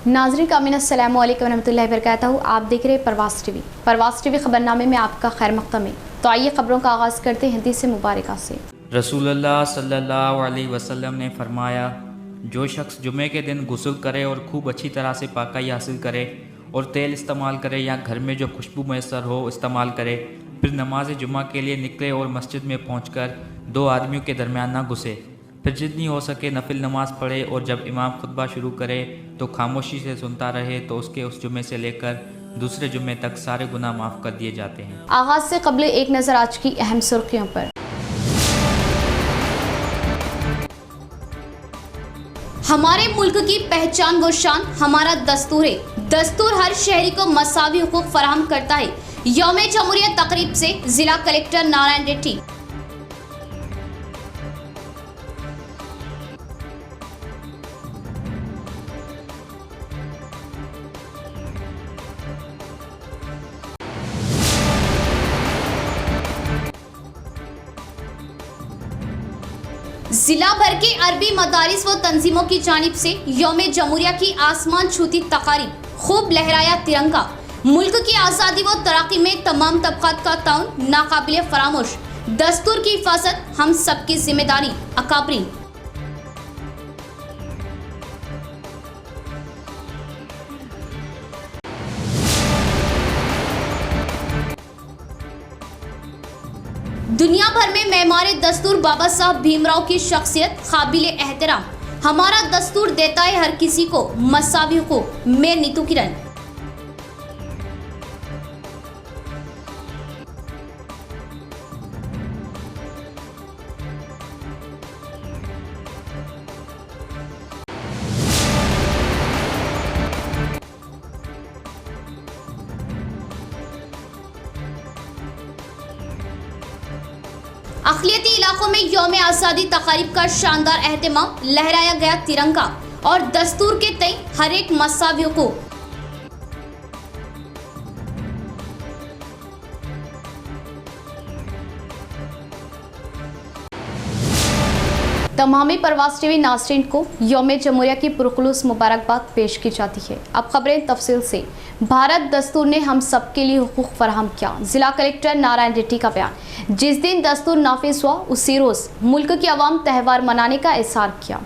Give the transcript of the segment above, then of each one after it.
नाज़रीन कामिन अस्सलाम वालेकुम रहमतुल्लाहि व बरकातहू। आप देख रहे हैं परवास टीवी खबरनामे में आपका खैर मक़दम है। तो आइए खबरों का आगाज़ करते हैं हदीस मुबारका से। रसूलुल्लाह सल्लल्लाहु अलैहि वसल्लम ने फरमाया, जो शख्स जुमे के दिन गुस्ल करे और खूब अच्छी तरह से पाकाई हासिल करे और तेल इस्तेमाल करे या घर में जो खुशबू मैसर हो इस्तेमाल करे, फिर नमाज जुमा के लिए निकले और मस्जिद में पहुंचकर दो आदमियों के दरमियान ना घुसे, फिर जितनी हो सके नफिल नमाज पढ़े और जब इमाम खुतबा शुरू करे तो खामोशी से सुनता रहे, तो उसके उस जुमे से लेकर दूसरे जुमे तक सारे गुनाह माफ़ कर दिए जाते हैं। आगाज़ से कबल एक नज़र आज की अहम सुर्खियों पर। हमारे मुल्क की पहचान व शान हमारा दस्तूर है। दस्तूर हर शहरी को मसावी हुकूक फराहम करता है। यौम जमहूरियत तकरीब से जिला कलेक्टर नारायण रेड्डी। जिला भर के अरबी मदारिस व तंजीमों की जानिब से यौम जमहूरिया की आसमान छूती तकारीब, खूब लहराया तिरंगा। मुल्क की आज़ादी व तरक्की में तमाम तबक़ात का ताउन नाकाबिले फरामोश। दस्तूर की हिफाजत हम सबकी जिम्मेदारी। अकाबरीन। दुनिया भर में मेहमारे दस्तूर बाबा साहब भीमराव की शख्सियत काबिल एहतराम। हमारा दस्तूर देता है हर किसी को मसावी हुकूक। मैं नीतू किरण। अक़लियती इलाकों में यौम आज़ादी तक़रीब का शानदार एहतमाम, लहराया गया तिरंगा और दस्तूर के तय हर एक मसावी हुकूक। तमामी परवास टीवी नाज़रीन को यौम जमहूरिया की पुरखुलूस मुबारकबाद पेश की जाती है। अब खबरें तफसील से। भारत दस्तूर ने हम सबके लिए हुकूक फराहम किया, जिला कलेक्टर नारायण रेड्डी का बयान। जिस दिन दस्तूर नाफिज हुआ उसी रोज़ मुल्क की आवाम त्यौहार मनाने का इज़हार किया।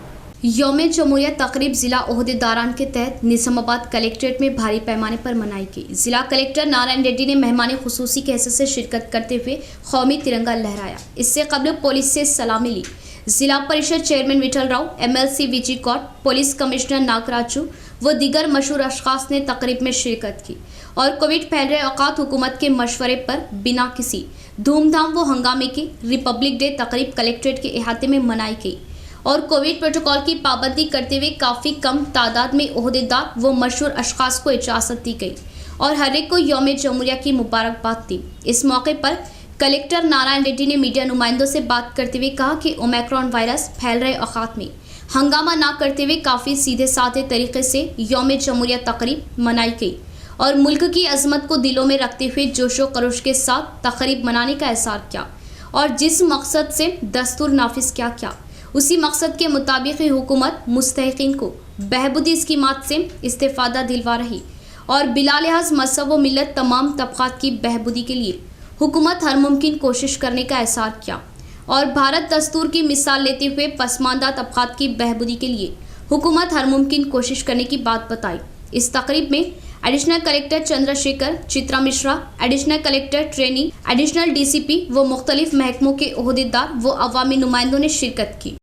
यौम जमहूरिया तकरीब जिला ओहदेदारान के तहत निज़ामाबाद कलेक्ट्रेट में भारी पैमाने पर मनाई गई। जिला कलेक्टर नारायण रेड्डी ने मेहमान खुसूसी के हैसियत से शिरकत करते हुए कौमी तिरंगा लहराया। इससे कबल पुलिस से सलामी ली। जिला परिषद chairman Vithal Rao, MLC Viji Kaur, police commissioner Nagaraju व दीगर मशहूर अशखास ने तकरीब में शिरकत की और कोविड फैल रहे औकात हुकूमत के मशवरे पर बिना किसी धूमधाम व हंगामे के रिपब्लिक डे तकरीब कलेक्ट्रेट के अहाते में मनाई गई और कोविड प्रोटोकॉल की पाबंदी करते हुए काफ़ी कम तादाद में ओहदेदार व मशहूर अशखास को इजाज़त दी गई और हर एक को यौम जमहूरिया की मुबारकबाद दी। इस मौके पर कलेक्टर नारायण रेड्डी ने मीडिया नुमाइंदों से बात करते हुए कहा कि ओमिक्रॉन वायरस फैल रहे औकात में हंगामा ना करते हुए काफ़ी सीधे साधे तरीके से यौम जमहूरिया तकरीब मनाई गई और मुल्क की अजमत को दिलों में रखते हुए जोशो खरोश के साथ तकरीब मनाने का इज़हार किया और जिस मकसद से दस्तूर नाफिज किया उसी मकसद के मुताबिक ही हुकूमत मुस्तहिकीन को बहबूदी स्कीमात से इस्तेफादा दिलवा रही और बिला लिहाज मज़हब व मिलत तमाम तबक़ात की बहबूदी के लिए हुकूमत हर मुमकिन कोशिश करने का इज़हार किया और भारत दस्तूर की मिसाल लेते हुए पसमानदा तबक़ात की बहबूदी के लिए हुकूमत हर मुमकिन कोशिश करने की बात बताई। इस तकरीब में additional collector Chandrashekhar, Chitra Mishra, additional collector training, additional DCP व मुख्तलिफ महकमों के ओहदेदार व अवामी नुमाइंदों ने शिरकत की।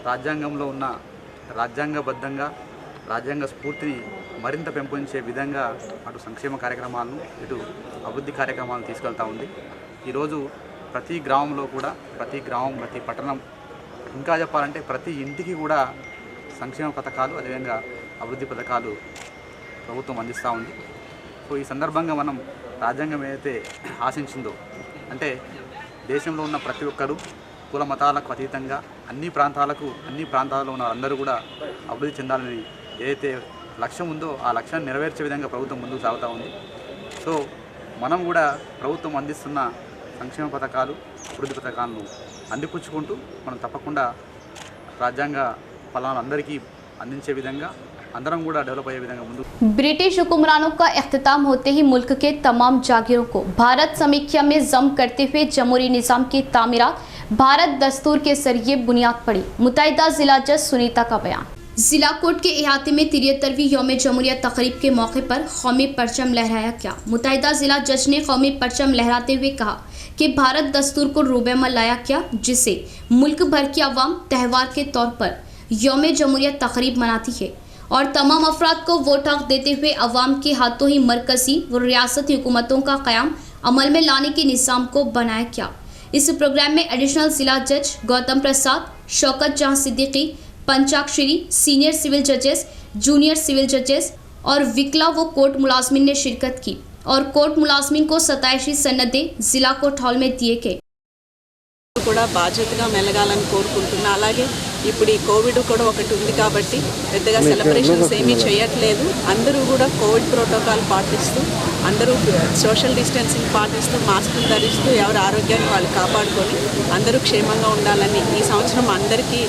రాజ్యాంగంలో ఉన్న రాజ్యాంగబద్ధంగా రాజ్యాంగ స్ఫూర్తిని మరింత పెంపొందించే విధంగా అటు సంక్షేమ కార్యక్రమాలను ఇటు అభివృద్ధి కార్యక్రమాలను తీసుకెళ్తా ఉంది। ఈరోజు ప్రతి గ్రామంలో కూడా ప్రతి గ్రామం ప్రతి పట్టణం ఇంకా చెప్పాలంటే ప్రతి ఇంటికి కూడా సంక్షేమ పథకాలు అదేవిధంగా అభివృద్ధి పథకాలు ప్రభుత్వం అందిస్తూ ఉంది। సో ఈ సందర్భంగా మనం రాజ్యాంగం ఏదైతే ఆశించిందో అంటే దేశంలో ఉన్న ప్రతి ఒక్కరూ కుల మతాలకు అతీతంగా అన్ని ప్రాంతాలలో ఉన్న అందరూ కూడా అభివృద్ధి చెందాలని ఏదైతే లక్ష్యం ఉందో ఆ లక్ష్యాన్ని నెరవేర్చే విధంగా ప్రభుత్వం ముందుకు సాగుతూ ఉంది। సో మనం కూడా ప్రభుత్వం అందిస్తున్న సంక్షేమ పథకాలు అభివృద్ధి పథకాలను అందిపుచ్చుకుంటూ మనం తప్పకుండా రాజ్యాంగ ఫలాలు అందరికీ అందించే విధంగా అందరం కూడా డెవలప్ అయ్యే విధంగా ముందు ब्रिटिश हुक्मरानों का इख्तिताम होते ही मुल्क के तमाम जागीरों को भारत समीक्षा में जम करते हुए जमहूरी निज़ाम की तामीरात भारत दस्तूर के जरिए बुनियाद पड़ी। मुतैदा जिला जज सुनीता का बयान। जिला कोट के इहाते में 73वीं यौम जमहूरियत तकरीब के मौके पर कौमी परचम लहराया गया। मुतैदा जिला जज ने कौमी परचम लहराते हुए कहा कि भारत दस्तूर को रूबेमल लाया गया, जिसे मुल्क भर की आवाम त्यौहार के तौर पर यौम जमहूरियत तकरीब मनाती है और तमाम अफराद को वोट हक देते हुए अवाम के हाथों ही मरकजी व रियासती हुकूमतों का क़याम अमल में लाने के निज़ाम को बनाया गया। इस प्रोग्राम में एडिशनल जिला जज गौतम प्रसाद, शौकत जहां सिद्दीकी, पंचाक्षरी, सीनियर सिविल जजेस, जूनियर सिविल जजेस और विकला व कोर्ट मुलाजमिन ने शिरकत की और कोर्ट मुलाजमिन को 27 सन्नदें जिला कोर्ट हॉल में दिए गए। కూడా బాధ్యతగా మెలగాలని కోరుకుంటున్నా। అలాగే ఇప్పుడు ఈ కోవిడ్ కూడా ఒకటి ఉంది కాబట్టి పెద్దగా సెలబ్రేషన్స్ ఏమీ చేయట్లేదు। అందరూ కూడా కోవిడ్ ప్రోటోకాల్ పాటిస్తూ, అందరూ సోషల్ డిస్టెన్సింగ్ పాటిస్తూ, మాస్కులు ధరిస్తూ ఎవరి ఆరోగ్యాన్ని వాళ్ళు కాపాడుకొని అందరూ క్షేమంగా ఉండాలని, ఈ సంవత్సరం అందరికీ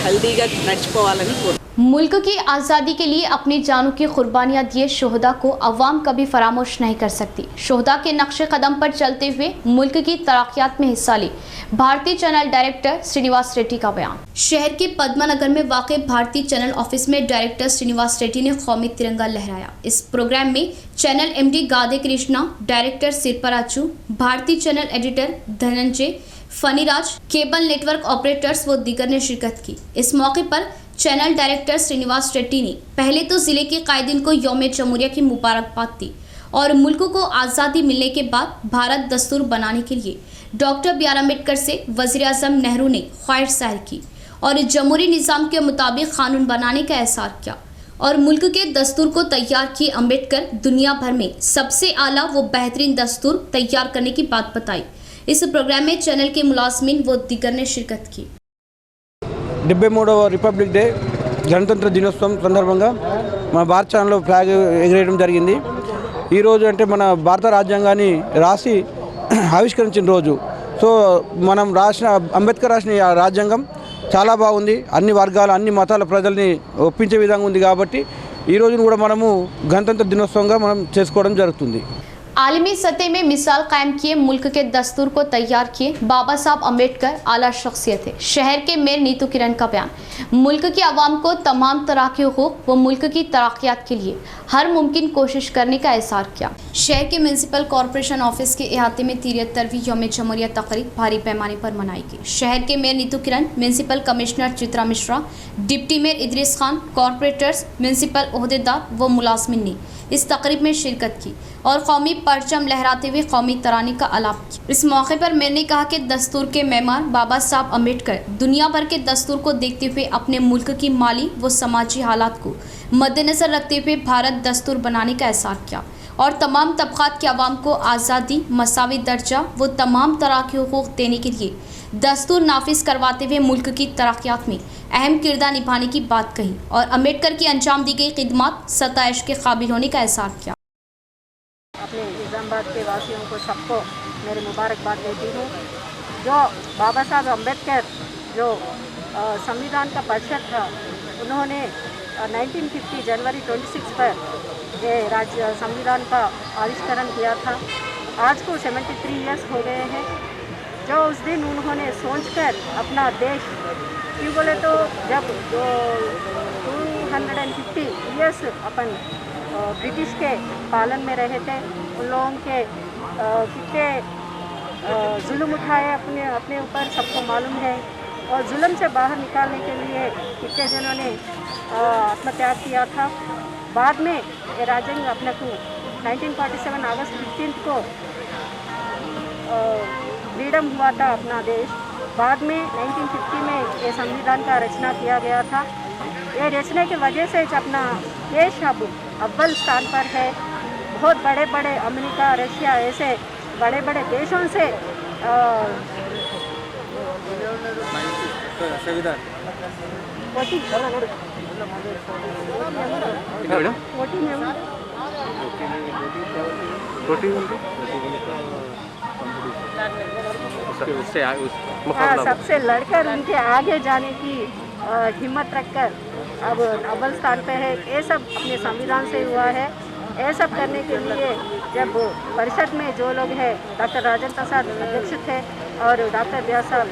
హెల్తీగా నడిచిపోవాలని కోరుకుంటున్నాను। मुल्क की आज़ादी के लिए अपनी जानों की कुर्बानियाँ दिए शोहदा को अवाम कभी फरामोश नहीं कर सकती। शोहदा के नक्शे कदम पर चलते हुए मुल्क की तरक्यात में हिस्सा ली भारतीय चैनल डायरेक्टर श्रीनिवास रेड्डी का बयान। शहर के पद्मानगर में वाक़ भारतीय चैनल ऑफिस में डायरेक्टर श्रीनिवास रेड्डी ने कौमी तिरंगा लहराया। इस प्रोग्राम में channel MD Gade Krishna, director Sirparachu, Bharatiya channel editor Dhananjay, Phaniraj, cable network operators व दीगर ने शिरकत की। इस मौके पर चैनल डायरेक्टर श्रीनिवास रेड्डी ने पहले तो ज़िले के कायदीन को यौम जमहूरिया की मुबारकबाद दी और मुल्क को आज़ादी मिलने के बाद भारत दस्तूर बनाने के लिए डॉक्टर B.R. अम्बेडकर से वज़ीर आज़म नेहरू ने ख्वाहिश ज़ाहिर की और जमहूरी निज़ाम के मुताबिक कानून बनाने का एहसास किया और मुल्क के दस्तूर को तैयार किए। अम्बेडकर दुनिया भर में सबसे आला व बेहतरीन दस्तूर तैयार करने की बात बताई। इस प्रोग्राम में चैनल के मुलाजमिन व दीगर ने शिरकत की। 73వ రిపబ్లిక్ డే గణతంత్ర దినోత్సవం సందర్భంగా మన భారత ఛానల్లో ఫ్లాగ్ ఎగిరేయడం జరిగింది। ఈరోజు అంటే మన భారత రాజ్యాంగాన్ని రాసి ఆవిష్కరించిన రోజు। సో మనం రాసిన అంబేద్కర్ రాసిన రాజ్యాంగం చాలా బాగుంది, అన్ని వర్గాల అన్ని మతాల ప్రజల్ని ఒప్పించే విధంగా ఉంది కాబట్టి ఈ రోజును కూడా మనము గణతంత్ర దినోత్సవంగా మనం చేసుకోవడం జరుగుతుంది। आलमी सतह में मिसाल कायम किए मुल्क के दस्तूर को तैयार किए बाबा साहब अम्बेडकर आला शख्सियत है। शहर के मेयर नीतू किरण का बयान। मुल्क की आवाम को तमाम तरह के हुकूक व मुल्क की तरक्यात के लिए हर मुमकिन कोशिश करने का एहसार किया। शहर के म्यूनसिपल कॉरपोरेशन ऑफिस के इहाते में 73वीं यौम जमहूरियत तकरीब भारी पैमाने पर मनाई गई। शहर के mayor Neetu Kiran, municipal commissioner Chitra Mishra, deputy mayor Idris Khan, corporators, municipal ओहदेदार व मुलाजमिन ने इस तकरीब में शिरकत की और कौमी परचम लहराते हुए कौमी तराने का आलाप किया। इस मौके पर मेयर ने कहा कि दस्तूर के मेहमान बाबा साहब अम्बेडकर दुनिया भर के दस्तूर को देखते हुए अपने मुल्क की माली व समाजी हालात को मद्देनज़र रखते हुए भारत दस्तूर बनाने का एहसास किया और तमाम तबक़ात के अवाम को आज़ादी, मसावी दर्जा व तमाम तरह के हुकूक देने के लिए दस्तूर नाफिज करवाते हुए मुल्क की तरक्यात में अहम किरदार निभाने की बात कही और अम्बेडकर की अंजाम दी गई खिदमत सताइश के काबिल होने का एहसास किया। अपने निज़ामाबाद के वासियों को सबको मेरी मुबारकबाद देती हूँ। जो बाबा साहब अम्बेडकर जो संविधान का परिषद था, उन्होंने 1950 जनवरी 26 पर ये राज्य संविधान का आविष्करण किया था। आज को 73 ईयर्स हो गए हैं। जो उस दिन उन्होंने सोचकर अपना देश, क्यों बोले तो जब 250 ईयर्स अपन ब्रिटिश के पालन में रहे थे, उन लोगों के कितने जुल्म उठाए अपने ऊपर सबको मालूम है और जुल्म से बाहर निकालने के लिए कितने जनों ने आत्मत्याग किया था। बाद में ये राज्यांग अपने को 1947 अगस्त 15 को फ्रीडम हुआ था अपना देश। बाद में 1950 में ये संविधान का रचना किया गया था। ये रचने की वजह से अपना देश अब अव्वल स्थान पर है। बहुत बड़े बड़े अमेरिका, रशिया ऐसे बड़े बड़े देशों से सबसे लड़कर उनके आगे जाने की हिम्मत रखकर अब अव्वल स्थान पे है। ये सब अपने संविधान से हुआ है। ये सब करने के लिए जब परिषद में जो लोग हैं, डॉक्टर राजेंद्र प्रसाद अध्यक्ष थे और doctor B are Saheb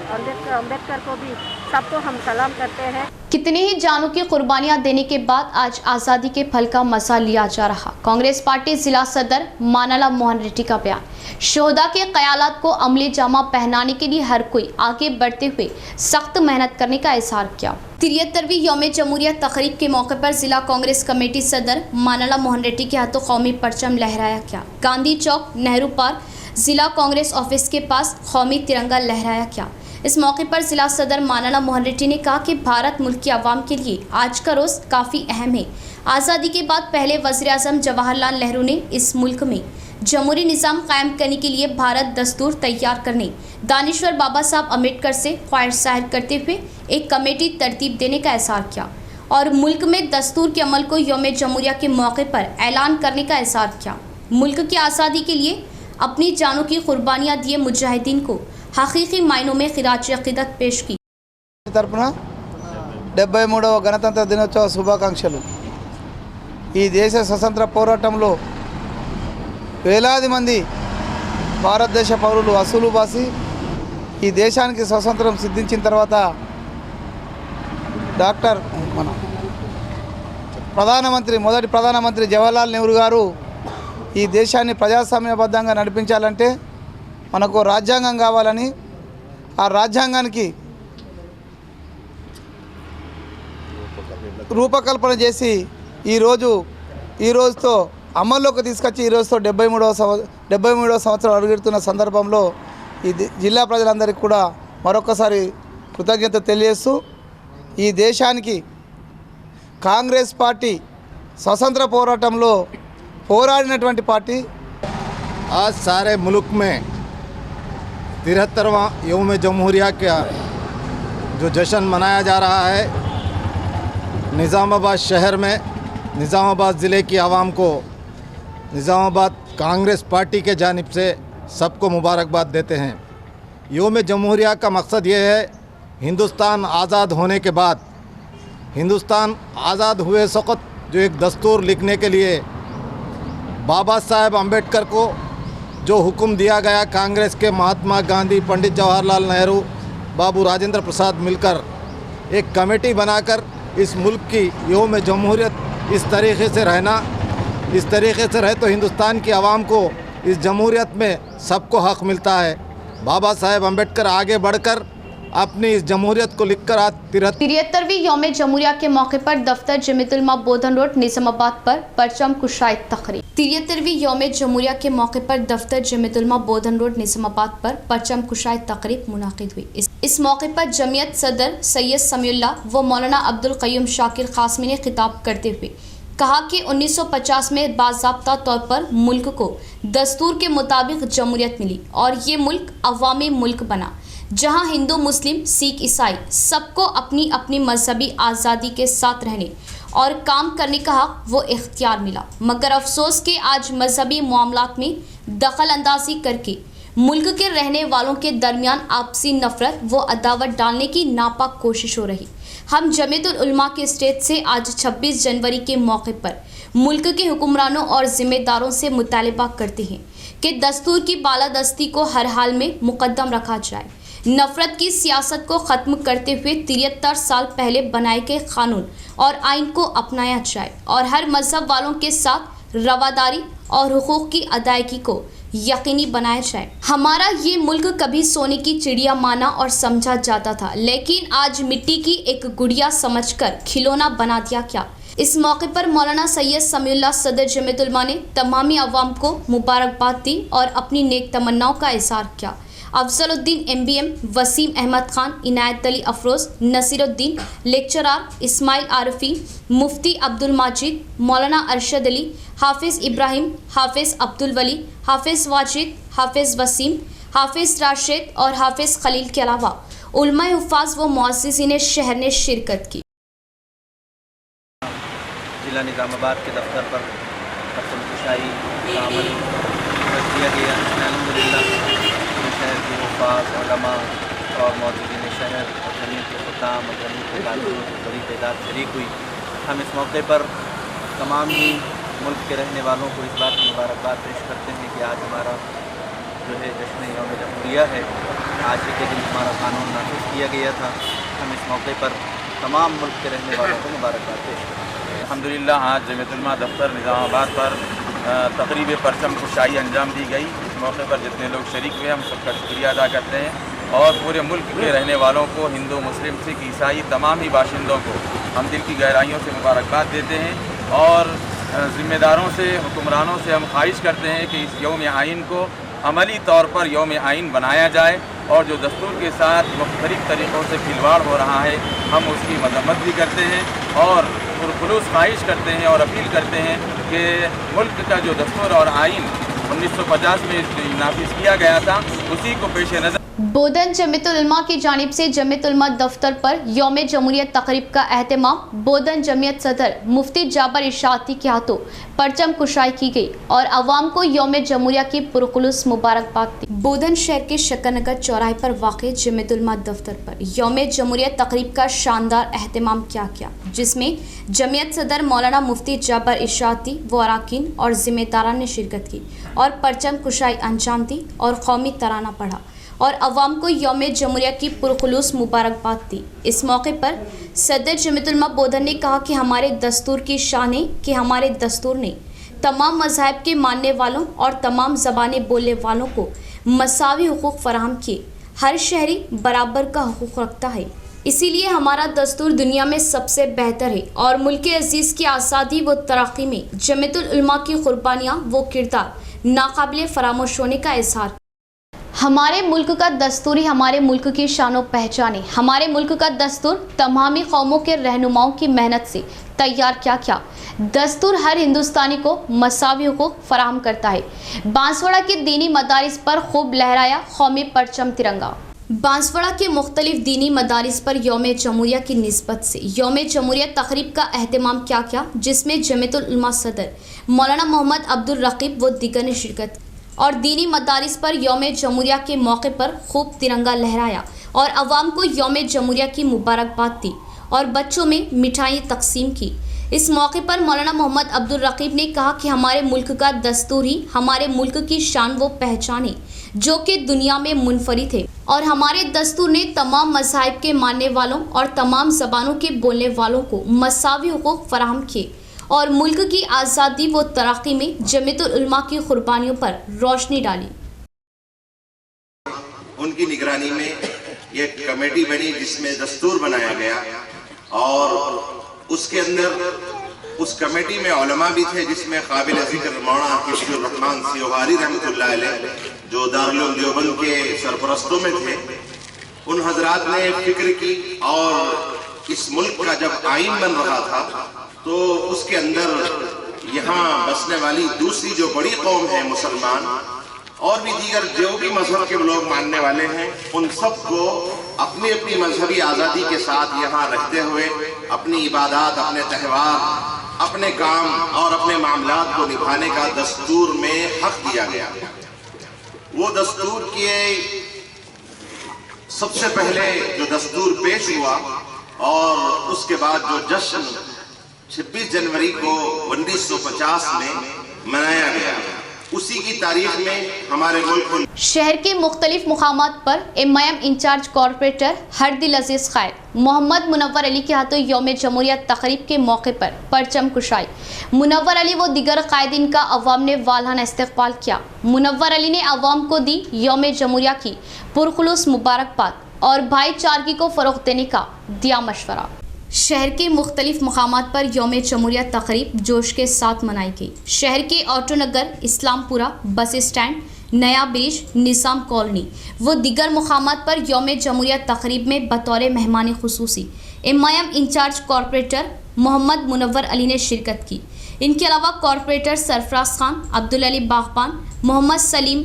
Ambedkar को भी सबको हम सलाम करते हैं। कितने ही जानों की कुर्बानियां देने के बाद आज आज़ादी के फल का मजा लिया जा रहा। कांग्रेस पार्टी जिला सदर मानाला मोहन रेड्डी का बयान। शोहदा के क़यालात को अमली जामा पहनाने के लिए हर कोई आगे बढ़ते हुए सख्त मेहनत करने का इज़हार किया। 73वीं यौम जमहूरिया तकरीब के मौके पर जिला कांग्रेस कमेटी सदर मानाला मोहन रेड्डी के हाथों कौमी परचम लहराया गया। गांधी चौक नेहरू पार्क जिला कांग्रेस ऑफिस के पास कौमी तिरंगा लहराया गया। इस मौके पर जिला सदर मानाला मोहन रेड्डी ने कहा कि भारत मुल्क की आवाम के लिए आज का रोज़ काफ़ी अहम है। आज़ादी के बाद पहले वज़ीर आज़म जवाहरलाल नेहरू ने इस मुल्क में जमहूरी निज़ाम कायम करने के लिए भारत दस्तूर तैयार करने दानिश्वर बाबा साहब अम्बेडकर से ख्वाहिश जाहिर करते हुए एक कमेटी तरतीब देने का इज़हार किया और मुल्क में दस्तूर के अमल को यौम जमहूरिया के मौके पर ऐलान करने का इज़हार किया। मुल्क की आज़ादी के लिए अपनी जानों की कुर्बानियाँ दिए मुजाहिदीन को हकीकी मायनों में खिराज अक़ीदत पेश की। తరపున 73వ గణతంత్ర దినోత్సవ శుభాకాంక్షలు। ఈ దేశ స్వతంత్ర పోరాటంలో వేలాది మంది భారతదేశ పౌరులు అసూలు బాసి ఈ దేశానికి స్వతంత్రం సిద్ధించిన తర్వాత డాక్టర్ మన మొదటి ప్రధానమంత్రి జవహర్లాల్ నెహ్రూ గారు ఈ దేశాన్ని ప్రజాస్వామ్యబద్ధంగా నడిపించాలంటే మనకు రాజ్యాంగం కావాలని ఆ రాజ్యాంగానికి రూపకల్పన చేసి ఈ రోజుతో అమల్లోకి తీసుకొచ్చి ఈ రోజుతో 73వ సంవత్సరం అడుగుతున్న సందర్భంలో ఈ జిల్లా ప్రజలందరికీ కూడా మరొకసారి కృతజ్ఞత తెలియజేస్తూ ఈ దేశానికి కాంగ్రెస్ పార్టీ స్వతంత్ర పోరాటంలో పోరాడినటువంటి పార్టీ। आज सारे मुल्क में 73वां यौम जमहूरिया का जो जश्न मनाया जा रहा है, निज़ामाबाद शहर में निज़ामाबाद ज़िले की आवाम को निज़ामाबाद कांग्रेस पार्टी के जानिब से सबको मुबारकबाद देते हैं। यौम जमहूरिया का मकसद ये है, हिंदुस्तान आज़ाद होने के बाद हिंदुस्तान आज़ाद हुए वक़्त जो एक दस्तूर लिखने के लिए बाबा साहेब अम्बेडकर को जो हुक्म दिया गया, कांग्रेस के महात्मा गांधी, पंडित जवाहरलाल नेहरू, बाबू राजेंद्र प्रसाद मिलकर एक कमेटी बनाकर इस मुल्क की यौम जमहूरियत इस तरीक़े से रहे तो हिंदुस्तान की आवाम को इस जमहूरियत में सबको हक़ मिलता है। बाबा साहेब अम्बेडकर आगे बढ़कर अपनी इस जमहूरियत को लिखकर आज 73वीं यौम जमहूरिया के मौके पर दफ्तर जमीयतुलमा बोधन रोड निज़ामाबाद पर परचम कुशाई तकरीब। 73वीं यौम जमहूरिया के मौके पर दफ्तर जमीयतुलमा बोधन रोड निज़ामाबाद पर परचम कुशाई तकरीब मुनाकिद हुई। इस मौके पर जमीयत सदर सैयद समीउल्लाह व मौलाना अब्दुल क़य्यूम शाकिर क़ासमी ने खिताब करते हुए कहा कि 1950 में बाज़ाब्ता तौर पर मुल्क को दस्तूर के मुताबिक जमहूरियत मिली और ये मुल्क अवामी मुल्क बना, जहां हिंदू, मुस्लिम, सिख, ईसाई सबको अपनी अपनी मजहबी आज़ादी के साथ रहने और काम करने का हक वो इख्तियार मिला। मगर अफसोस कि आज मजहबी मामलात में दखल अंदाजी करके मुल्क के रहने वालों के दरमियान आपसी नफरत व अदावत डालने की नापाक कोशिश हो रही। हम जमीयतुल उलमा के स्टेज से आज 26 जनवरी के मौके पर मुल्क के हुक्मरानों और ज़िम्मेदारों से मुतालबा करते हैं कि दस्तूर की बालादस्ती को हर हाल में मुकद्दम रखा जाए, नफरत की सियासत को ख़त्म करते हुए 73 साल पहले बनाए गए कानून और आइन को अपनाया जाए और हर मजहब वालों के साथ रवादारी और हुकूक की अदायगी को यकीनी बनाया जाए। हमारा ये मुल्क कभी सोने की चिड़िया माना और समझा जाता था, लेकिन आज मिट्टी की एक गुड़िया समझकर खिलौना बना दिया गया। इस मौके पर मौलाना सैयद समीउल्लाह सदर जमीयतुल उलमा ने तमामी अवाम को मुबारकबाद दी और अपनी नेक तमन्नाओं का इज़हार किया। अफजलुद्दीन MBM, वसीम अहमद खान, इनायत अली अफरोज़, नसीरुद्दीन, लेक्चरार इस्माइल आरफी, मुफ्ती अब्दुल माजिद, मौलाना अरशद अली, हाफिज़ इब्राहिम, हाफिज़ अब्दुल वली, हाफिज़ वाजिद, हाफिज़ वसीम, हाफिज़ राशिद और हाफिज़ खलील के अलावा उलमा हुफ़ाज़ व मुअस्सिसीन शहर ने शिरकत की। जिला निज़ामाबाद के दफ्तर पर परचमकुशाई का अमल किया गया। अल्हम्दुलिल्लाह शहर के हुफ़ाज़, उलमा और मौजूदीन शहर और ज़मीन के हुक्काम और ज़मीन के कानून बड़ी तादाद शरीक हुई। हम इस मौके पर तमाम ही मुल्क के रहने वालों को इस बात की मुबारकबाद पेश करते हैं कि आज हमारा जो है जश्न यौम जमहूरिया है। आज के दिन हमारा कानून नाफिज किया गया था। हम इस मौके पर तमाम मुल्क के रहने वालों को मुबारकबाद पेश करते हैं। अल्हम्दुलिल्लाह आज जमीयत उलमा दफ्तर निज़ामाबाद पर तकरीब परचम कुशाई अंजाम दी गई। इस मौके पर जितने लोग शरीक हुए हम सबका शुक्रिया अदा करते हैं और पूरे मुल्क के रहने वालों को, हिंदू मुस्लिम सिख ईसाई तमाम ही बाशिंदों को हम दिल की गहराइयों से मुबारकबाद देते हैं और ज़िम्मेदारों से, हुक्मरानों से हम ख्वाहिश करते हैं कि इस यौम आइन को अमली तौर पर यौम आइन बनाया जाए और जो दस्तूर के साथ मुख्तलिफ तरीक़ों से खिलवाड़ हो रहा है हम उसकी मजम्मत भी करते हैं और पुरखुलूस ख्वाहिश करते हैं और अपील करते हैं कि मुल्क का जो दस्तूर और आइन 1950 में नाफिज किया गया था उसी को पेश नज़र बोधन जमीयतुल उलमा की जानिब से जमीयतुल उलमा दफ्तर पर यौम जमहूरियत तकरीब का एहतमाम बोधन जमीयत सदर मुफ्ती जाबर इशाती के हाथों परचम कुशाई की गई और अवाम को यौम जमहूरिया की पुरखुलूस मुबारकबाद दी। बोधन शहर के शक्करनगर चौराहे पर वाक़ जमीयतुल उलमा दफ्तर पर यौम जमहूरियत तकरीब का शानदार एहतमाम किया गया, जिसमें जमीयत सदर मौलाना मुफ्ती जाबर इशाती व अरकान और ज़िम्मेदारान ने शिरकत की और परचम कुशाई अंजाम दी और कौमी तराना पढ़ा और अवाम को यौम जमहूरिया की पुरखुलूस मुबारकबाद दी। इस मौके पर सदर जमीयतुल उलमा बोधन ने कहा कि हमारे दस्तूर की शान है कि हमारे दस्तूर ने तमाम मज़हब के मानने वालों और तमाम ज़बानें बोलने वालों को मसावी हुकूक़ फराहम किए। हर शहरी बराबर का हुकूक़ रखता है, इसीलिए हमारा दस्तूर दुनिया में सबसे बेहतर है और मुल्क अज़ीज़ की आज़ादी व तरक्की में जमीयतुल उलमा की कुर्बानियाँ व किरदार नाकाबिले फरामोश होने का इज़हार। हमारे मुल्क का दस्तूर ही हमारे मुल्क की शान व पहचान है। हमारे मुल्क का दस्तूर तमामी कौमों के रहनुमाओं की मेहनत से तैयार क्या दस्तूर हर हिंदुस्तानी को मसावी हुकूक़ फराहम करता है। बांसवाड़ा के दीनी मदारिस पर खूब लहराया कौमी परचम तिरंगा। बांसवाड़ा के मुख्तलिफ दीनी मदारिस पर यौम जमहूरिया की निस्बत से यौम जमहूरिया तकरीब का एहतमाम क्या जिसमें जमीयतुल उलमा सदर मौलाना मोहम्मद अब्दुल रकीब व दीगर ने शिरकत और दीनी मदारिस पर यौम जमहूरिया के मौके पर खूब तिरंगा लहराया और अवाम को यौम जमहूरिया की मुबारकबाद दी और बच्चों में मिठाई तकसीम की। इस मौके पर मौलाना मोहम्मद अब्दुल रकीब ने कहा कि हमारे मुल्क का दस्तूर ही हमारे मुल्क की शान व पहचान है जो कि दुनिया में मुनफरिद है और हमारे दस्तूर ने तमाम मज़ाहिब के मानने वालों और तमाम ज़बानों के बोलने वालों को मसावी हुकूक़ फराहम किए और मुल्क की आज़ादी व तरक्की में जमीयतुल उलमा की कुर्बानियों पर रोशनी डाली। उनकी निगरानी में एक कमेटी बनी जिसमें दस्तूर बनाया गया और उसके अंदर उस कमेटी में उलमा भी थे जिसमें काबिल ज़िक्र मौलाना हिफ्ज़ुर रहमान सियोहारी रहमतुल्लाह अलैह जो दारुल उलूम देवबंद के सरपरस्तों में थे। उन हजरात ने फिक्र की और इस मुल्क का जब आइन बन रहा था तो उसके अंदर यहाँ बसने वाली दूसरी जो बड़ी कौम है मुसलमान और भी दीगर जो भी मजहब के लोग मानने वाले हैं उन सब को अपनी अपनी मजहबी आज़ादी के साथ यहाँ रहते हुए अपनी इबादत, अपने त्यौहार, अपने काम और अपने मामलात को निभाने का दस्तूर में हक दिया गया। वो दस्तूर के सबसे पहले जो दस्तूर पेश हुआ और उसके बाद जो जश्न 26 जनवरी को 1950 में मनाया गया, उसी की तारीख में हमारे मुल्क को शहर के मुख्तलिफ मुकामात पर एमआईएम इंचार्ज कॉरपोरेटर हरदिल अजीज खैर मोहम्मद मुनव्वर अली के हाथों यौम जमहूरिया तकरीब के मौके पर परचम कुशाई। मुनव्वर अली व दिगर कायदीन का अवाम ने वालहाना इस्तकबाल किया। मुनव्वर अली ने अवाम को दी यौम जमहूरिया की पुरखुलूस मुबारकबाद और भाईचारगी को फ़रोग़ देने का दिया मशवरा। शहर के मुख्तलिफ मकामात पर यौम जमहूरिया तकरीब जोश के साथ मनाई गई। शहर के ऑटो नगर, इस्लामपुरा बस स्टैंड, नया ब्रिज, निज़ाम कॉलोनी व दिगर मकामात पर यौम जमहूरिया तकरीब में बतौर मेहमान खुसूसी एमआईएम इंचार्ज कॉरपोरेटर मोहम्मद मुनव्वर अली ने शिरकत की। इनके अलावा कॉरपोरेटर सरफराज खान, अब्दुल अली बागबान, मोहम्मद सलीम,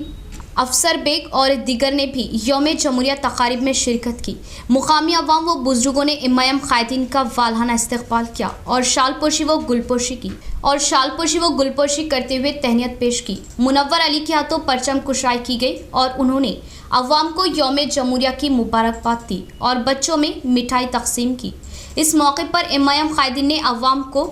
अफसर बेग और दिगर ने भी यौम जमहूरिया तकारीब में शिरकत की। मुकामी अवाम व बुजुर्गों ने एमआईएम कायदीन का वालहाना इस्तकबाल किया और शालपोशी व गुलपोशी करते हुए तहनीत पेश की। मुनव्वर अली के हाथों परचम कुशाई की गई और उन्होंने अवाम को यौम जमहूरिया की मुबारकबाद दी और बच्चों में मिठाई तकसीम की। इस मौके पर MIM कायदीन ने अवाम को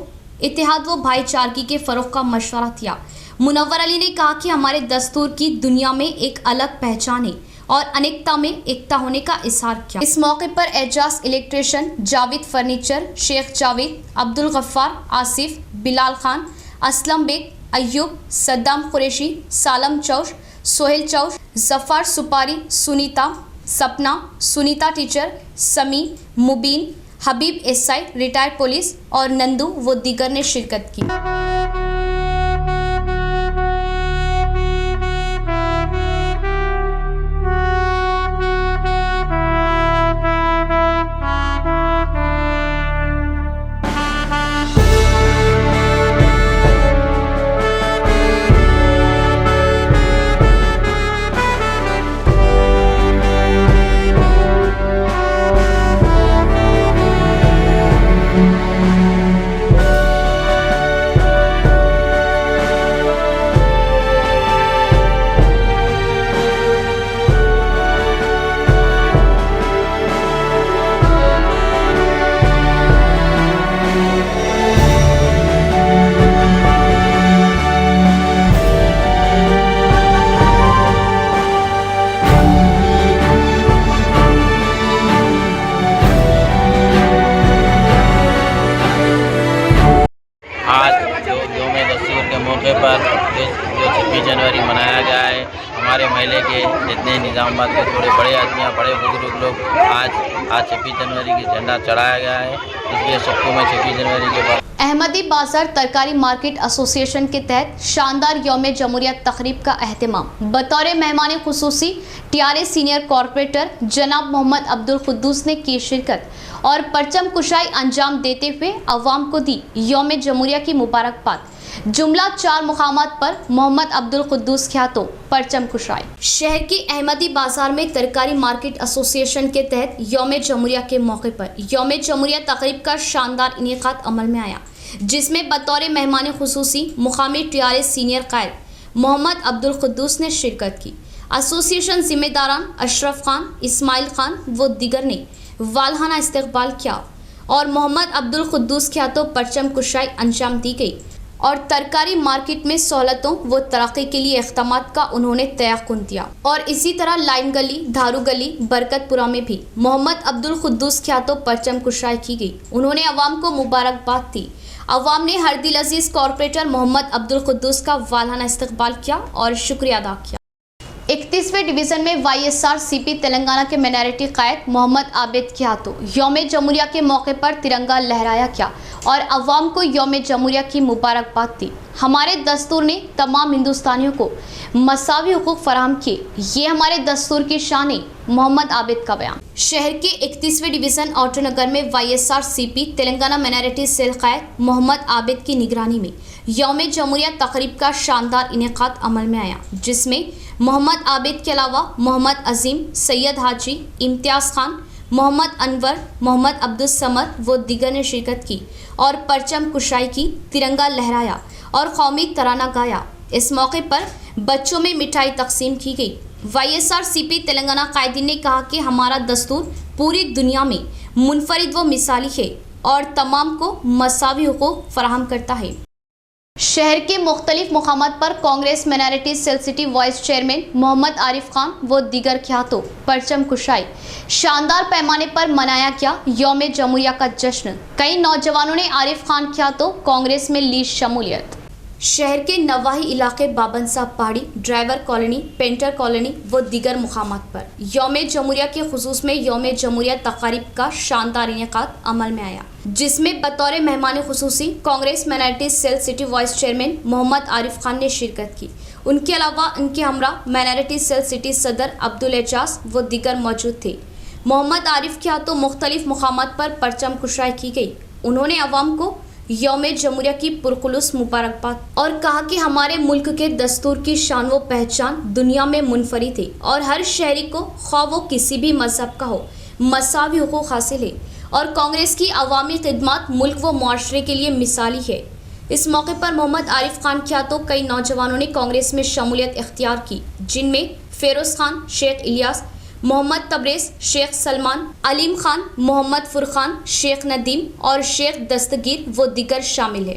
इत्तेहाद व भाईचारगी के फ़रोग़ का मशवरा दिया। मुनव्वर अली ने कहा कि हमारे दस्तूर की दुनिया में एक अलग पहचान है और अनेकता में एकता होने का इज़हार किया। इस मौके पर Ejaz electrician, Javed furniture, Sheikh Javed, Abdul Gaffar, Asif, Bilal Khan, Aslam Baig, Ayyub, Saddam Qureshi, Salam Chaush, Sohail Chaush, Zafar Supari, Sunita, Sapna, Sunita teacher, Sami, Mubeen, Habib SI retired police और नंदू व दीगर ने शिरकत की। मौके पर जो 26 जनवरी मनाया गया है, हमारे महल्ले के जितने निज़ामाबाद के थोड़े बड़े आदमी, बड़े बुजुर्ग लोग आज 26 जनवरी की झंडा चढ़ाया गया है। इसलिए सबको मैं 26 जनवरी के बाद अहमदी बाजार तरकारी मार्केट एसोसिएशन के तहत शानदार यौम जमहूरिया तकरीब का एहतमाम बतौर मेहमान खुसूसी TRS सीनियर कॉरपोरेटर जनाब मोहम्मद अब्दुल कुद्दूस ने की शिरकत और परचम कुशाई अंजाम देते हुए अवाम को दी यौम जमहूरिया की मुबारकबाद। जुमला 4 मुकामात पर मोहम्मद अब्दुल कुद्दूस के हाथों परचम कुशाई। शहर के अहमदी बाजार में तरकारी मार्केट एसोसिएशन के तहत यौम जमहूरिया के मौके पर यौम जमहूरिया तकरीब का शानदार इनेकाद अमल में आया, जिसमें बतौर मेहमान खुसूसी मुकामी TRS सीनियर कायद मोहम्मद अब्दुल कुद्दूस ने शिरकत की। एसोसिएशन जिम्मेदारान अशरफ खान, इस्माइल खान व दीगर ने वालहाना इस्तकबाल किया और मोहम्मद अब्दुल कुद्दूस के हाथों परचम कुशाई अंजाम दी गई और तरकारी मार्केट में सहूलतों व तरक्की के लिए इक़दामात का उन्होंने तयक़ुन दिया। और इसी तरह लाइन गली, धारू गली, बरकतपुरा में भी मोहम्मद अब्दुल कुद्दूस के हाथों परचम कुशाई की गई। उन्होंने अवाम को मुबारकबाद दी। अवाम ने हर दिल अजीज़ कॉरपोरेटर मोहम्मद अब्दुल कुद्दूस का वालहाना इस्तकबाल किया और शुक्रिया अदा किया। 31वें डिवीज़न में YSRCP तेलंगाना के माइनॉरिटी कायद मोहम्मद आबिद के हाथों यौम जमहूरिया के मौके पर तिरंगा लहराया गया और अवाम को यौम जमहूरिया की मुबारकबाद दी। हमारे दस्तूर ने तमाम हिंदुस्तानियों को मसावी हुकूक फराहम किए, ये हमारे दस्तूर की शान है। मोहम्मद आबिद का बयान। शहर के 31वें डिवीज़न ऑटो नगर में YSRCP तेलंगाना माइनॉरिटी सेल कायद मोहम्मद आबिद की निगरानी में यौम जमहूरिया तकरीब का शानदार इनेकाद अमल में आया, जिसमें मोहम्मद आबिद के अलावा मोहम्मद अजीम, सैयद हाजी, इम्तियाज़ खान, मोहम्मद अनवर, मोहम्मद अब्दुल समद व दीगर ने शिरकत की और परचम कुशाई की, तिरंगा लहराया और कौमी तराना गाया। इस मौके पर बच्चों में मिठाई तकसीम की गई। YSRCP तेलंगाना कायदीन ने कहा कि हमारा दस्तूर पूरी दुनिया में मुनफरिद व मिसाली है और तमाम को मसावी हुकूक फराहम करता है। शहर के मुख्तलिफ मुकामात पर Congress minority cell city vice chairman Mohammad Arif Khan व दीगर के हाथों परचम कुशाई शानदार पैमाने पर मनाया गया यौम जमहूरिया का जश्न। कई नौजवानों ने आरिफ खान के हाथों कांग्रेस में ली शमूलियत। शहर के नवाही इलाके बाबन साहब पहाड़ी, ड्राइवर कॉलोनी, पेंटर कॉलोनी व दीगर मुकामात पर यौम जमहूरिया के खुसूस में यौम जमहूरिया तकारीब का शानदार इनेकाद अमल में आया, जिसमें बतौर मेहमान खुसूसी Congress minority cell city vice chairman Mohammad Arif Khan ने शिरकत की। उनके अलावा उनके हमरा माइनॉरिटी सेल सिटी सदर अब्दुल एजाज व दीगर मौजूद थे। मोहम्मद आरिफ के हाथों मुख्तलिफ मुकामात पर परचम कुशाई की गई। उन्होंने अवाम को यौम जमहूरिया की पुरखुलूस मुबारकबाद और कहा कि हमारे मुल्क के दस्तूर की शान व पहचान दुनिया में मुनफरिद है और हर शहरी को ख्वाह वो किसी भी मजहब का हो मसावी हुकूक हासिल है और कांग्रेस की अवामी खिदमत मुल्क व मुआशरे के लिए मिसाली है। इस मौके पर मोहम्मद आरिफ खान के हाथों कई नौजवानों ने कांग्रेस में शमूलियत इख्तियार की, जिनमें फेरोज खान, शेख इलियास, मोहम्मद तबरेज, शेख सलमान, अलीम खान, मोहम्मद फुरखान, शेख नदीम और शेख दस्तगीर व दीगर शामिल है।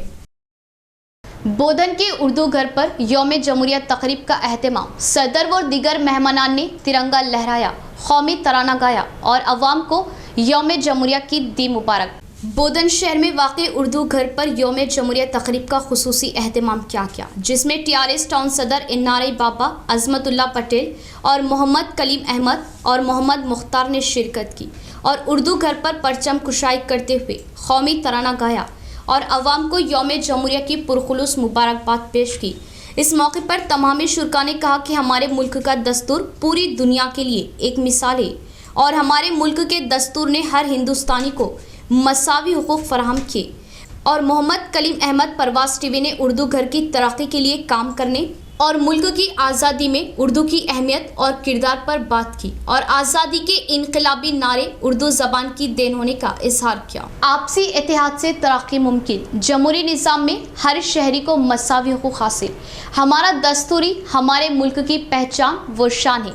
बोधन के उर्दू घर पर यौम जमहूरिया तकरीब का एहतमाम। सदर व दीगर मेहमानान ने तिरंगा लहराया, कौमी तराना गाया और अवाम को यौम जमहूरिया की दी मुबारक। बोधन शहर में वाक़ई उर्दू घर पर यौम जमहूरिया तकरीब का खुसूसी एहतमाम किया गया, जिसमें TRS टाउन सदर इन्नारे बाबा, अजमतुल्ला पटेल और मोहम्मद कलीम अहमद और मोहम्मद मुख्तार ने शिरकत की और उर्दू घर पर परचम कुशाई करते हुए कौमी तराना गाया और अवाम को यौम जमहूरिया की पुरखुलूस मुबारकबाद पेश की। इस मौके पर तमाम शुरका ने कहा कि हमारे मुल्क का दस्तूर पूरी दुनिया के लिए एक मिसाल है और हमारे मुल्क के दस्तूर ने हर हिंदुस्तानी को मसावी हुकूक फराहम किए और मोहम्मद कलीम अहमद परवाज़ टीवी ने उर्दू घर की तरक्की के लिए काम करने और मुल्क की आज़ादी में उर्दू की अहमियत और किरदार पर बात की और आज़ादी के इनकलाबी नारे उर्दू ज़बान की देन होने का इजहार किया। आपसी इत्तेहाद से तरक्की मुमकिन, जमहूरी निज़ाम में हर शहरी को मसावी हुकूक हासिल, हमारा दस्तूरी हमारे मुल्क की पहचान व शान है।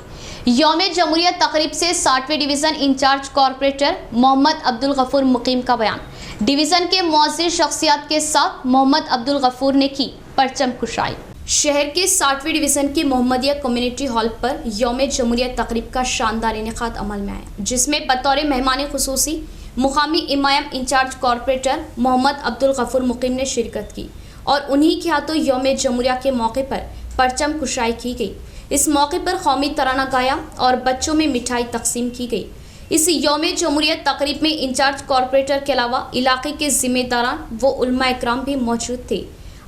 यौम जमहूरिया तकरीब से 60वें division incharge corporator Mohammed Abdul Gafoor Muqeem का बयान। डिवीज़न के मुअज़्ज़िज़ शख्सियात के साथ मोहम्मद अब्दुल गफूर ने की परचम कुशाई। शहर के 60वें डिवीज़न के मोहम्मदिया कम्युनिटी हॉल पर यौम जमहूरिया तकरीब का शानदार इनेकाद अमल में आया, जिसमें बतौर मेहमान खुसूसी मुकामी इमाम इंचार्ज कॉरपोरेटर मोहम्मद अब्दुल गफूर मुकीम ने शिरकत की और उन्हीं के हाथों यौम जमहूरिया के मौके पर परचम कुशाई की गई। इस मौके पर कौमी तराना गाया और बच्चों में मिठाई तकसीम की गई। इस यौम जमहूरिया तकरीब में इंचार्ज कॉरपोरेटर के अलावा इलाके के जिम्मेदारान व उलमा इकराम भी मौजूद थे।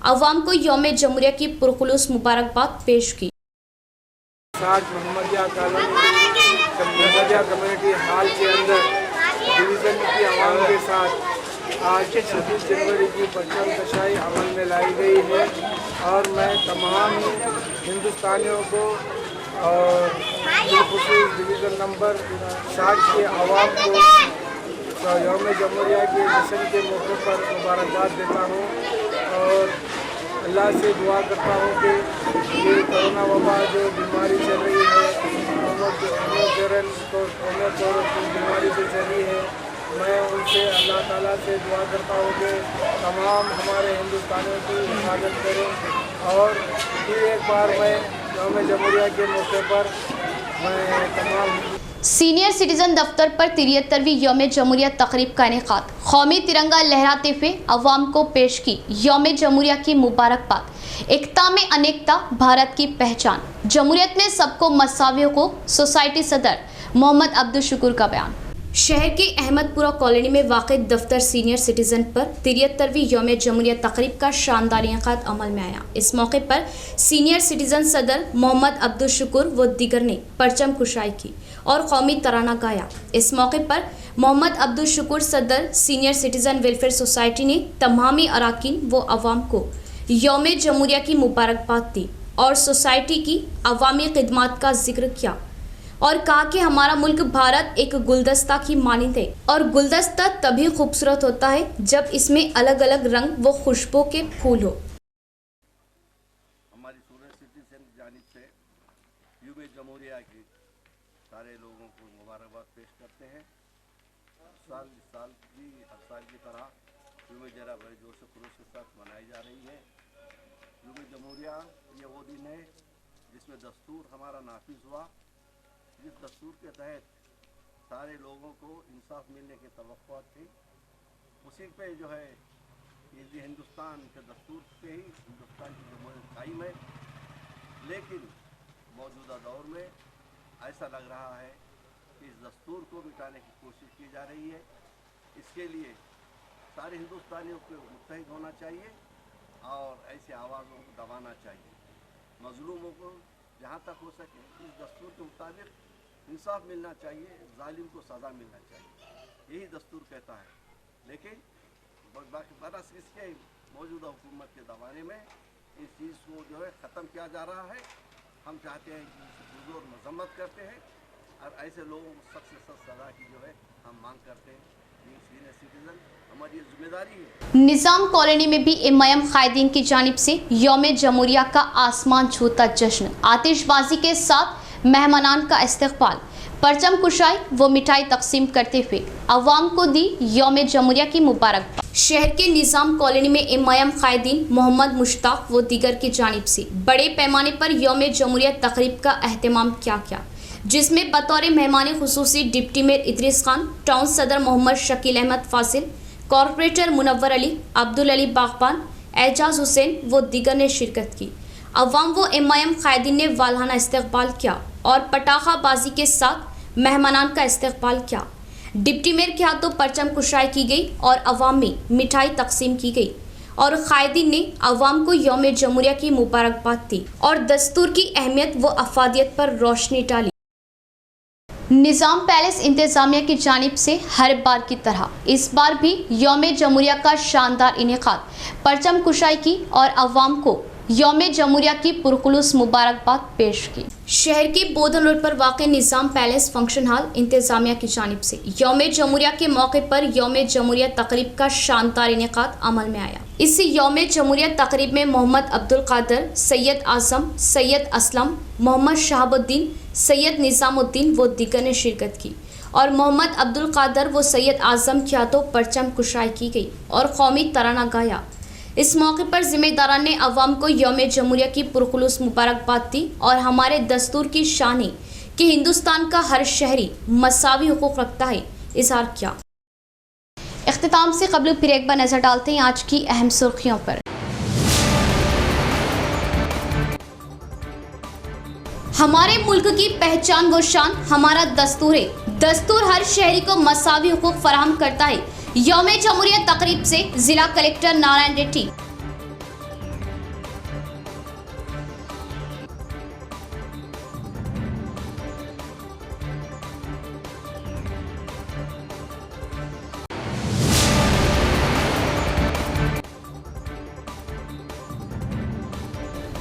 अवाम को यौम जमहूरिया की पुरखुलूस मुबारकबाद पेश की। मोहम्मदिया कम्युनिटी हॉल के अंदर डिवीज़न की आवाम के साथ आज 26 जनवरी की परचम कशाई अमल में लाई गई है और मैं तमाम हिंदुस्तानियों को और बिलखुसूस डिवीज़न नंबर 60 के आवाम को यौम जमहूरिया के जश्न के मौके पर मुबारकबाद देता हूँ और अल्लाह से दुआ करता हूँ कि ये कोरोना वबा जो बीमारी चल रही है, बीमारी जो चली है, मैं उनसे अल्लाह ताला से दुआ करता हूँ कि तमाम हमारे हिंदुस्तानियों की हिफाजत करें और फिर एक बार मैं यौम जमहूरिया के मौके पर मैं तमाम सीनियर सिटीजन दफ्तर पर 73वीं यौम जमहूरिया तकरीब का इनेकाद। कौमी तिरंगा लहराते हुए अवाम को पेश की यौम जमहूरिया की मुबारकबाद। एकता में अनेकता भारत की पहचान, जमहूरियत में सबको मसावी हुकूक। सोसाइटी सदर मोहम्मद अब्दुल शुकुर का बयान। शहर के अहमदपुरा कॉलोनी में वाक़ दफ्तर सीनियर सिटीजन पर 73वीं यौम जमहूरिया तकरीब का शानदार इनेकाद अमल में आया। इस मौके पर सीनियर सिटीजन सदर मोहम्मद अब्दुल शुकुर व दीगर ने परचम कुशाई की और कौमी तराना गाया। इस मौके पर मोहम्मद अब्दुल शुकुर सदर सीनियर सिटीजन वेलफेयर सोसाइटी ने तमामी अराकीन व अवाम को यौम जमहूरिया की मुबारकबाद दी और सोसाइटी की अवामी खिदमात का जिक्र किया और कहा कि हमारा मुल्क भारत एक गुलदस्ता की मानिंद है और गुलदस्ता तभी खूबसूरत होता है जब इसमें अलग अलग रंग व खुशबू के फूल हो। हमारी सूरत सिटी से जानिब से यौम जमहूरिया की सारे लोगों को मुबारकबाद पेश करते हैं। इस साल भी हर साल की तरह यौम जमहूरिया बड़े जोश खरोश के साथ मनाई जा रही है। यौम जमहूरिया ये वो दिन है जिसमें दस्तूर हमारा नाफिज हुआ, जिस दस्तूर के तहत सारे लोगों को इंसाफ मिलने की तवक्कुआत थी। उसी पे जो है ये हिंदुस्तान के दस्तूर पे ही हिंदुस्तान की जमहूरियत कायम है, लेकिन मौजूदा दौर में ऐसा लग रहा है कि इस दस्तूर को मिटाने की कोशिश की जा रही है। इसके लिए सारे हिंदुस्तानियों को मुत्तहिद होना चाहिए और ऐसी आवाज़ों को दबाना चाहिए। मजलूमों को जहाँ तक हो सके इस दस्तूर के मुताबिक इंसाफ मिलना चाहिए, जालिम को सज़ा मिलना चाहिए, यही दस्तूर कहता है। लेकिन बरस इसके मौजूदा हुकूमत के दबाने में इस चीज़ को जो है ख़त्म किया जा रहा है। हम चाहते हैं कि पुरजोर मजम्मत करते हैं और ऐसे लोगों को सख्त से सख्त सज़ा की जो है हम मांग करते हैं। सीनियर सिटीजन हमारी जिम्मेदारी है। निज़ाम कॉलोनी में भी इमाम कायदीन की जानिब से यौम जमहूरिया का आसमान छूता जश्न, आतिशबाजी के साथ मेहमानान का इस्तकबाल। परचम कुशाई व मिठाई तकसीम करते हुए अवाम को दी यौम जमहूरिया की मुबारकबाद। शहर के निज़ाम कॉलोनी में इमाम कायदीन मोहम्मद मुश्ताक व दीगर की जानिब से बड़े पैमाने पर यौम जमहूरिया तकरीब का अहतमाम किया गया, जिसमें बतौर मेहमान खुसूसी deputy mayor Idris Khan, town सदर मोहम्मद शकील अहमद फासिल, कॉरपोरेटर मुनव्वर अली, अब्दुल अली बागबान, एजाज हुसैन व दीगर ने शिरकत की। अवाम व इमाम कायदीन ने वालहाना इस्तकबाल किया और पटाखाबाजी के साथ मेहमानान का इस्तकबाल किया। डिप्टी मेयर के हाथों परचम कुशाई की गई और अवाम में मिठाई तकसीम की गई और कायदीन ने अवाम को यौम जमहूरिया की मुबारकबाद दी और दस्तूर की अहमियत व अफादियत पर रोशनी डाली। निज़ाम पैलेस इंतजामिया की जानिब से हर बार की तरह इस बार भी यौम जमहूरिया का शानदार इनेकाद परचम कुशाई की और अवाम को यौम जमहूरिया की पुरखुलूस मुबारकबाद पेश की। शहर के बोधन रोड पर वाक़ निज़ाम पैलेस फंक्शन हॉल इंतजामिया की जानिब से यौम जमहूरिया के मौके पर यौम जमहूरिया तकरीब का शानदार इनेकाद अमल में आया। इस यौम जमहूरिया तकरीब में मोहम्मद अब्दुल कादर, सैयद आज़म, सैयद असलम, मोहम्मद शहाबुद्दीन, सैयद निज़ामुद्दीन व दीगर ने शिरकत की और मोहम्मद अब्दुल कादर व सैयद आज़म के हाथों परचम कुशाई की गई और कौमी तराना गाया। इस मौके पर जिम्मेदारान ने अवाम को यौम जमहूरिया की पुरखुलूस मुबारकबाद दी और हमारे दस्तूर की शान है कि हिंदुस्तान का हर शहरी मसावी हुकूक रखता है इजहार किया। इख्तिताम से कबल फिर एक बार नजर डालते हैं आज की अहम सुर्खियों पर। हमारे मुल्क की पहचान व शान हमारा दस्तूर है। दस्तूर हर शहरी को मसावी हुकूक फराहम करता है। यौम जमहूरिया तकरीब से जिला कलेक्टर नारायण रेड्डी।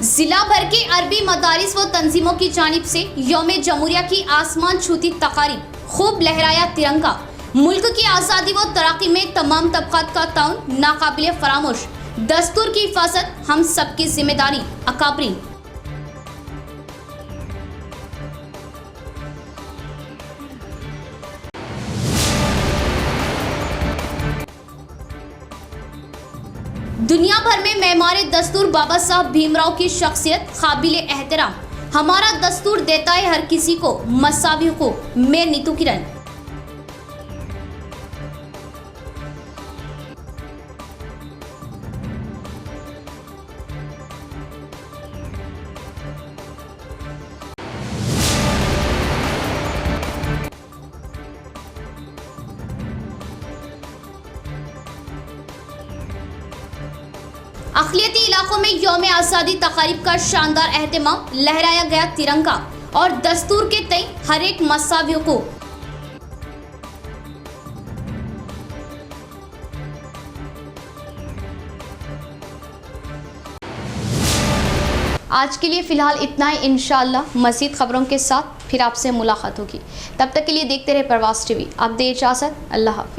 जिला भर के अरबी मदारिस व तंजीमों की जानिब से यौम जमहूरिया की आसमान छूती तकारीब, खूब लहराया तिरंगा। मुल्क की आज़ादी व तरक्की में तमाम तबक़ात का ताउन नाकाबिले फरामोश। दस्तूर की हिफाजत हम सबकी जिम्मेदारी। अकाबरीन। दुनिया भर में मेहमारे दस्तूर बाबा साहब भीमराव की शख्सियत काबिले एहतराम। हमारा दस्तूर देता है हर किसी को मसावी हुकूक। मैं नीतू किरण। अक़लियती इलाकों में यौम आज़ादी तक़रीब का शानदार एहतमाम, लहराया गया तिरंगा और दस्तूर के तय हर एक मसावी को। आज के लिए फ़िलहाल इतना ही। इंशाअल्लाह मज़ीद ख़बरों के साथ फिर आपसे मुलाकात होगी। तब तक के लिए देखते रहे प्रवास टीवी। आप दे इजाज़त। अल्लाह हाफ़िज़।